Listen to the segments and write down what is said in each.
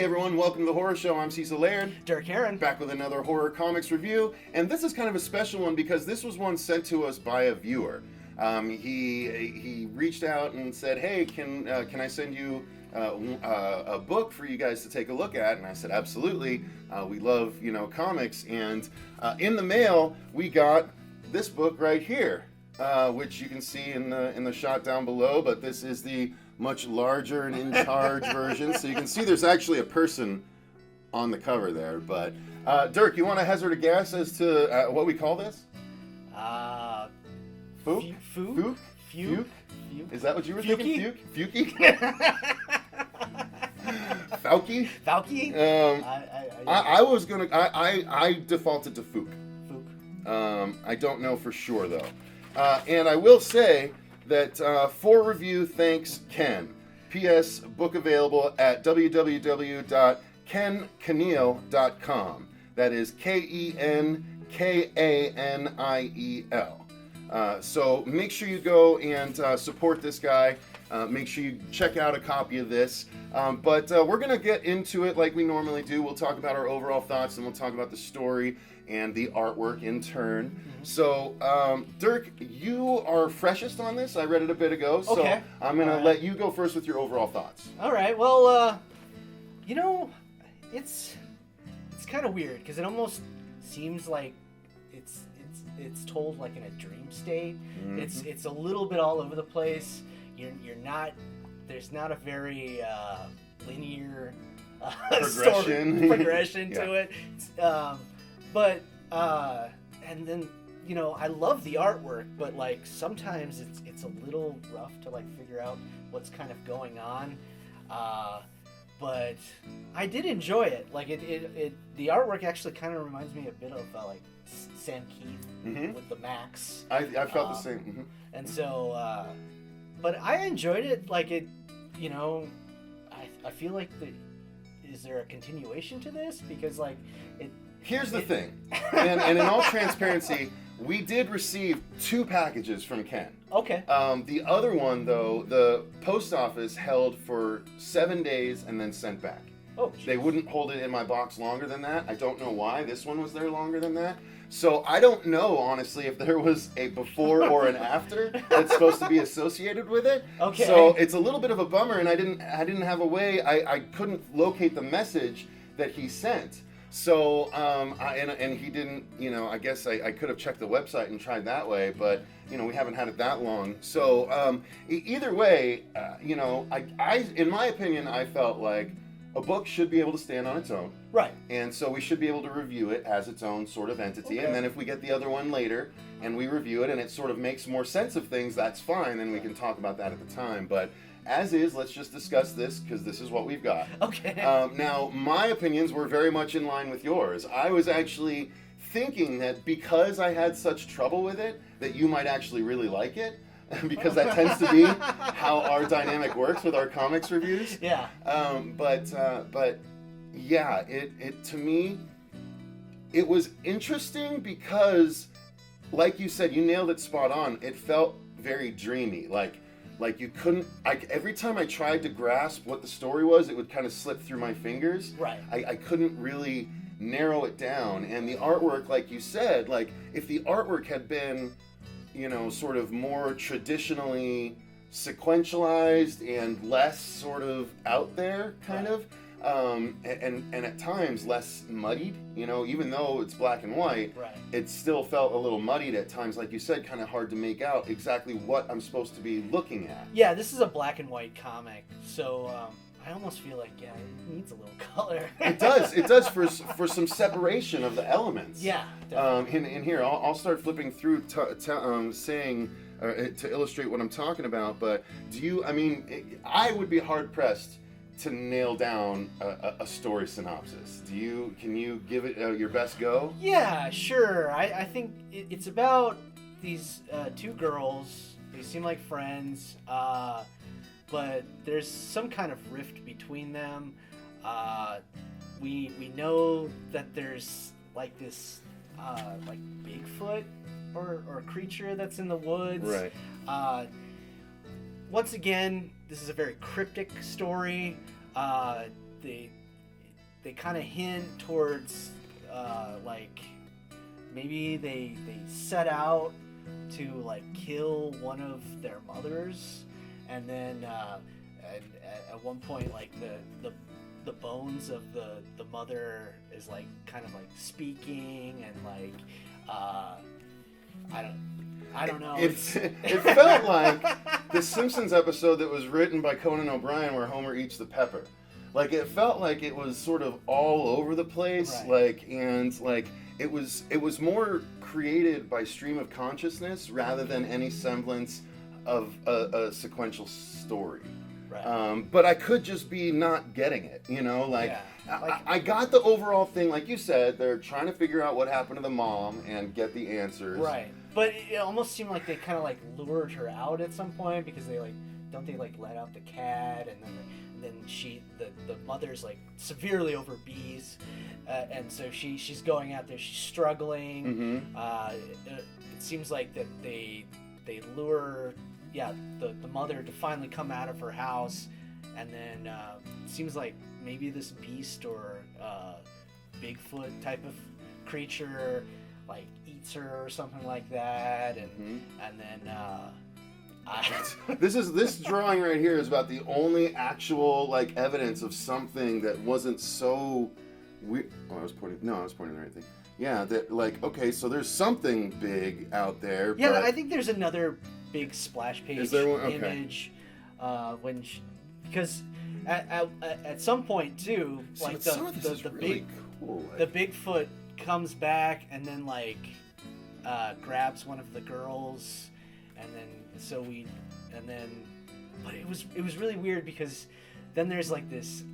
everyone, welcome to the Horror Show. I'm Cecil Laird. Derk, Back with another horror comics review. And this is kind of a special one because this was one sent to us by a viewer. He reached out and said, hey, can I send you a book for you guys to take a look at? And I said, absolutely. We love, comics. And in the mail, we got this book right here, which you can see in the shot down below. But this is the much larger and in charge version. So you can see there's actually a person on the cover there. But Derk, you want to hazard a guess as to what we call this? Fouke? Fouke? Fouke? Is that what you were thinking? Fouke? Fouke? Fouke? I defaulted to Fouke. I don't know for sure though. And I will say that for review, thanks Ken. P.S. Book available at www.kenkaniel.com. That is KENKANIEL. So make sure you go and support this guy. Make sure you check out a copy of this. But we're going to get into it like we normally do. We'll talk about our overall thoughts and we'll talk about the story and the artwork in turn. Mm-hmm. So, Derk, you are freshest on this. I read it a bit ago. So okay. I'm going to let you go first with your overall thoughts. All right. Well, it's kind of weird because it almost seems like it's told like in a dream state. Mm-hmm. It's a little bit all over the place. There's not a very linear progression yeah. to it. And then I love the artwork, but like sometimes it's a little rough to like figure out what's kind of going on. But I did enjoy it. Like the artwork actually kind of reminds me a bit of like Sam Keith mm-hmm. with the Max. I felt the same. Mm-hmm. And so, but I enjoyed it. Like it, I feel like is there a continuation to this? Because like it. Here's the thing, and in all transparency, we did receive 2 packages from Ken. Okay. The other one, though, the post office held for 7 days and then sent back. Oh, geez. They wouldn't hold it in my box longer than that. I don't know why. This one was there longer than that. So I don't know, honestly, if there was a before or an after that's supposed to be associated with it. Okay. So it's a little bit of a bummer, and I didn't have a way. I couldn't locate the message that he sent. So, and he didn't, I guess I could have checked the website and tried that way, but, we haven't had it that long. So, either way, I, in my opinion, I felt like a book should be able to stand on its own. Right. And so we should be able to review it as its own sort of entity. Okay. And then if we get the other one later and we review it and it sort of makes more sense of things, that's fine. Then we can talk about that at the time. But as is, let's just discuss this because this is what we've got. Okay. Now, my opinions were very much in line with yours. I was actually thinking that because I had such trouble with it, that you might actually really like it. Because that tends to be how our dynamic works with our comics reviews. Yeah. But yeah, it to me, it was interesting because, like you said, you nailed it spot on. It felt very dreamy, like you couldn't. Every time I tried to grasp what the story was, it would kind of slip through my fingers. Right. I couldn't really narrow it down, and the artwork, like you said, like if the artwork had been, sort of more traditionally sequentialized and less sort of out there, kind of, and at times less muddied, even though it's black and white, right. It still felt a little muddied at times, like you said, kind of hard to make out exactly what I'm supposed to be looking at. Yeah, this is a black and white comic, so I almost feel like, it needs a little color. It does for some separation of the elements. Yeah. In here, I'll start flipping through saying to illustrate what I'm talking about. But I would be hard pressed to nail down a story synopsis. Can you give it your best go? Yeah, sure. I think it's about these 2 girls. They seem like friends. But there's some kind of rift between them. We know that there's like this like Bigfoot or creature that's in the woods. Right. Once again, this is a very cryptic story. kind of hint towards like maybe they set out to like kill one of their mothers, and then at one point like the bones of the mother is like kind of like speaking, and like I don't know. It felt like the Simpsons episode that was written by Conan O'Brien where Homer eats the pepper. Like, it felt like it was sort of all over the place, right. it was more created by stream of consciousness rather than any semblance of a sequential story. Right. But I could just be not getting it, you know? Like, yeah. I got the overall thing, like you said, they're trying to figure out what happened to the mom and get the answers. Right. But it almost seemed like they kind of like lured her out at some point, because they like, don't they like let out the cat, and then the mother's like severely obese, and so she's going out there, she's struggling. Mm-hmm. It seems like that they lure the mother to finally come out of her house, and then it seems like maybe this beast or Bigfoot type of creature like eats her or something like that, and then this drawing right here is about the only actual like evidence of something that wasn't so weird. Oh, I was pointing the right thing. Yeah, that like, okay, so there's something big out there. Yeah, but I think there's another big splash page is there one? Okay. image because at some point too, like the really big cool, like, the Bigfoot comes back and then like grabs one of the girls, and then but it was really weird, because then there's like this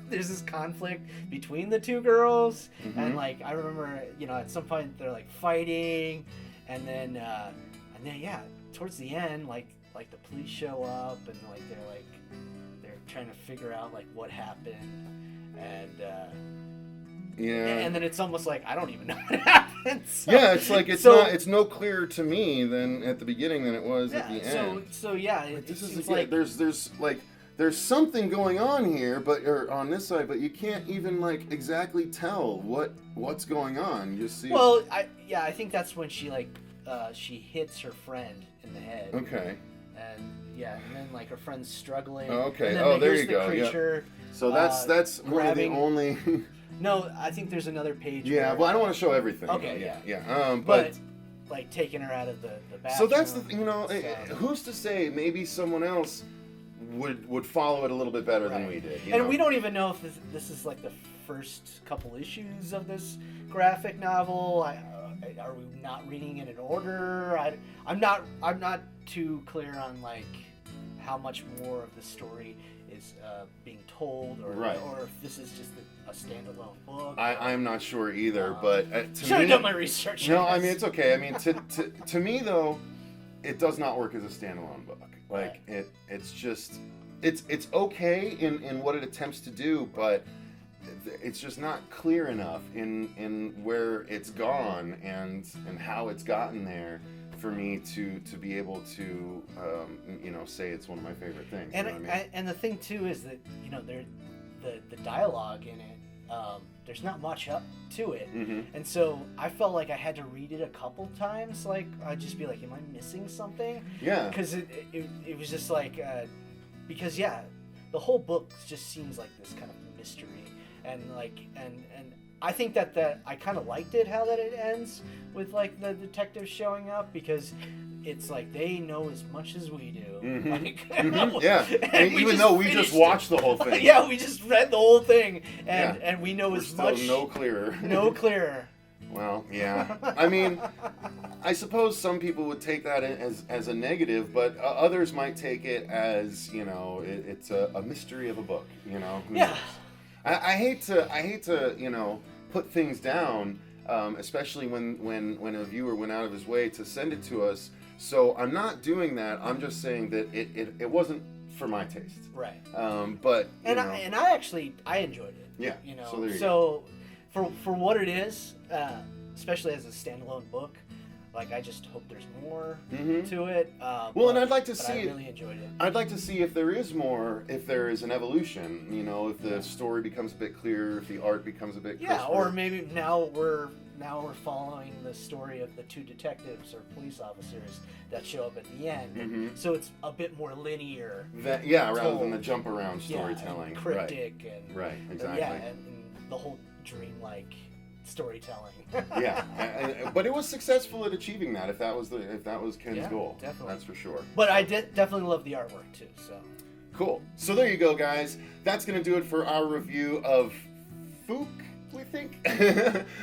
there's this conflict between the two girls, and like I remember, you know, at some point they're like fighting, and then yeah, towards the end like the police show up, and like they're trying to figure out like what happened, and and then it's almost like I don't even know what happened. So, yeah, it's like it's no clearer to me than at the beginning than it was at the end. So yeah, there's something going on here, or on this side, but you can't even like exactly tell what's going on. You just see. Well, I think that's when she like she hits her friend in the head. Okay. And then like her friend's struggling. Oh, okay. And then there you go. Creature, yeah. So that's one of the only. No, I think there's another page. Yeah, well, I don't want to show everything. Okay, yeah. But like taking her out of the bathroom. So that's who's to say maybe someone else would follow it a little bit better than we did. And we don't even know if this is like the first couple issues of this graphic novel. Are we not reading it in order? I'm not too clear on like how much more of the story is being told, or if this is just a standalone book. I'm not sure either, but to should have done my research. No, I mean it's okay. I mean to me though, it does not work as a standalone book. Like it's just it's okay in what it attempts to do, but it's just not clear enough in where it's gone and how it's gotten there for me to be able to say it's one of my favorite things. And you know what I mean? and the thing too is that the dialogue in it, there's not much up to it, and so I felt like I had to read it a couple times. Like I'd just be like, am I missing something? Yeah. Because it was just like because the whole book just seems like this kind of mystery, and I think that I kind of liked it how that it ends with like the detectives showing up, because it's like they know as much as we do. Like, yeah. And even though we just watched the whole thing. Yeah, we just read the whole thing, and we know We're as still much. No clearer. No clearer. Well, yeah. I mean, I suppose some people would take that as a negative, but others might take it as it's a mystery of a book. Yeah. I hate to put things down, especially when a viewer went out of his way to send it to us. So I'm not doing that. I'm just saying that it wasn't for my taste. Right. But I actually enjoyed it. Yeah. So for what it is, especially as a standalone book, Like, I just hope there's more Mhm. to it. Well, and I'd like to but see I it- really enjoyed it. I'd like to see if there is more, if there is an evolution, you know, if the Yeah. story becomes a bit clearer, if the art becomes a bit Yeah, crisper. or maybe now we're following the story of the two detectives or police officers that show up at the end. Mhm. So it's a bit more linear. That, yeah, rather than told. the jump around Yeah, storytelling. and cryptic and Right, exactly. yeah, and the whole dreamlike storytelling. Yeah, but it was successful at achieving that. If that was Ken's Yeah, goal, definitely. that's for sure. But I definitely love the artwork too. So Cool. So there you go, guys. That's gonna do it for our review of Fouke, we think.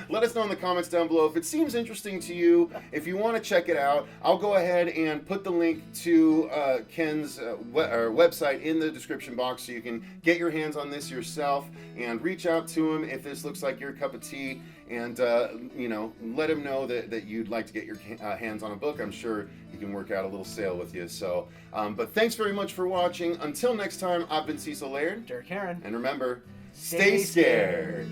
Let us know in the comments down below if it seems interesting to you. If you want to check it out, I'll go ahead and put the link to Ken's website in the description box so you can get your hands on this yourself and reach out to him if this looks like your cup of tea. And you know, let him know that you'd like to get your hands on a book. I'm sure he can work out a little sale with you. So, but thanks very much for watching. Until next time, I've been Cecil Laird. Derk Heron. And remember, stay scared.